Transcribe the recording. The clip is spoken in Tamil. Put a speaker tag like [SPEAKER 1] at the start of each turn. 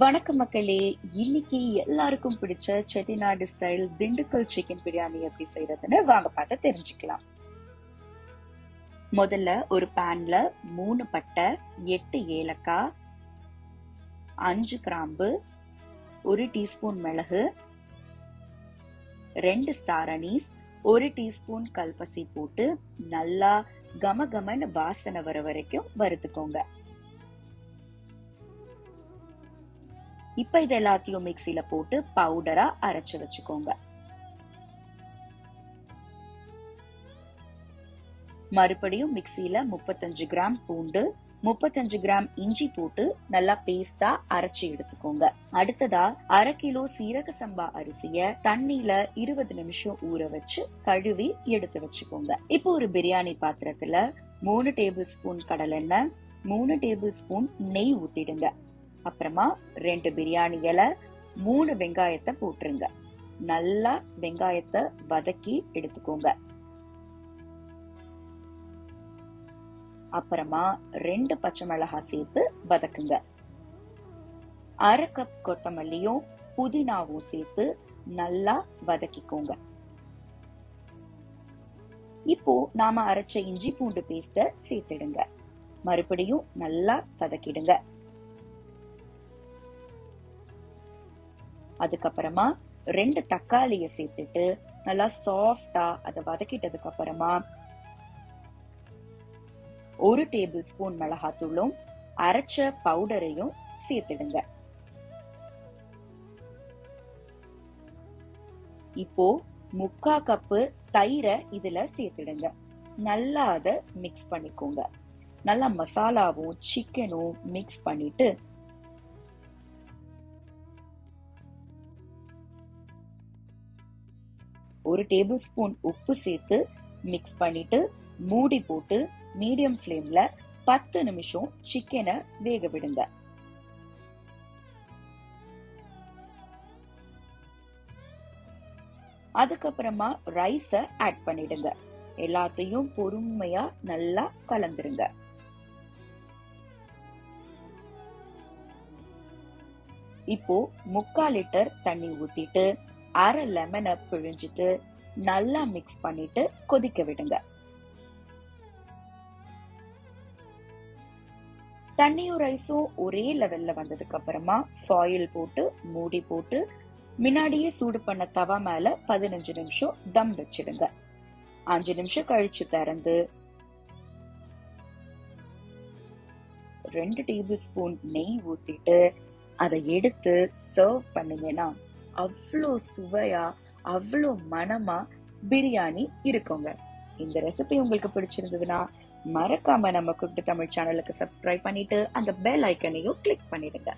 [SPEAKER 1] வணக்கம் மக்களே. இன்னைக்கு எல்லாருக்கும் பிடிச்ச செட்டிநாடு ஸ்டைல் திண்டுக்கல் சிக்கன் பிரியாணி எப்படி செய்யறதுன்னு வாங்க பார்த்து தெரிஞ்சுக்கலாம். முதல்ல ஒரு பேன்ல 3 பட்டை, 8 ஏலக்காய், 5 கிராம்பு, 1 டீஸ்பூன் மிளகு, 2 ஸ்டார் அனீஸ், 1 டீஸ்பூன் கல்பசி போட்டு நல்லா கமகமன்னு வாசனை வர வரைக்கும் வறுத்துக்கோங்க. இப்ப இது எல்லாத்தையும் மிக்சில போட்டு பவுடரா அரைச்சு வச்சுக்கோங்க. மறுபடியும் மிக்சில 35 கிராம் பூண்டு, 35 கிராம் இஞ்சி போட்டு நல்லா பேஸ்டா அரைச்சு எடுத்துக்கோங்க. அடுத்ததா 1/2 கிலோ சீரக சம்பா அரிசிய தண்ணியில 20 நிமிஷம் ஊற வச்சு கழுவி எடுத்து வச்சுக்கோங்க. இப்போ ஒரு பிரியாணி பாத்திரத்துல 3 டேபிள் ஸ்பூன் கடலெண்ணெய், 3 டேபிள் ஸ்பூன் நெய் ஊத்திடுங்க. அப்புறமா 2 பிரியாணி இலை, 3 வெங்காயத்தை போட்டுருங்க. நல்லா வெங்காயத்தை வதக்கி எடுத்துக்கோங்க. அப்புறமா 2 பச்சை மிளகாய் சேர்த்து வதக்குங்க. 1/2 கப் கொத்தமல்லியும் புதினாவும் சேர்த்து நல்லா வதக்கிக்கோங்க. இப்போ நாம அரைச்ச இஞ்சி பூண்டு பேஸ்ட சேர்த்துடுங்க. மறுபடியும் நல்லா வதக்கிடுங்க. அதுக்கப்புறமா 2 தக்காளியை சேர்த்துட்டு நல்லா சாஃப்டா அதை வதக்கிட்டதுக்கு அப்புறமா 1 டேபிள் ஸ்பூன் மிளகாத்தூளும் அரைச்ச பவுடரையும் சேர்த்துடுங்க. இப்போ 3/4 கப்பு தயிரை இதுல சேர்த்துடுங்க. நல்லா அதை மிக்ஸ் பண்ணிக்கோங்க. நல்லா மசாலாவும் சிக்கனும் மிக்ஸ் பண்ணிட்டு ஒரு டேபிள் ஸ்பூன் உப்பு சேர்த்து மிக்ஸ் பண்ணிட்டு மூடி போட்டு மீடியம் ஃப்ளேம்ல 10 நிமிஷம் சிக்கனை வேக விடுங்க. அதுக்கப்புறமா ரைஸ ஆட் பண்ணிடுங்க. எல்லாத்தையும் பொறுமையா நல்லா கலந்துருங்க. இப்போ 3/4 லிட்டர் தண்ணி ஊத்திட்டு 1/2 லெமனை பிழிஞ்சிட்டு நல்லா மிக்ஸ் பண்ணிட்டு கொதிக்க விடுங்க. தண்ணியும் ரைஸும் ஒரே லெவல்ல வந்ததுக்கு அப்புறமா ஃபாயில் போட்டு மூடி போட்டு முன்னாடியே சூடு பண்ண தவா மேல 15 நிமிஷம் தம் வச்சிடுங்க. 5 நிமிஷம் கழிச்சு திறந்து 2 டேபிள் ஸ்பூன் நெய் ஊத்திட்டு அதை எடுத்து சர்வ் பண்ணீங்கன்னா அவ்வளோ சுவையா அவ்வளோ மனமா பிரியாணி இருக்குங்க. இந்த ரெசிபி உங்களுக்கு பிடிச்சிருந்ததுன்னா மறக்காம நம்ம குக் தமிழ் சேனலுக்கு சப்ஸ்கிரைப் பண்ணிட்டு அந்த பெல் ஐக்கனையும் கிளிக் பண்ணிடுங்க.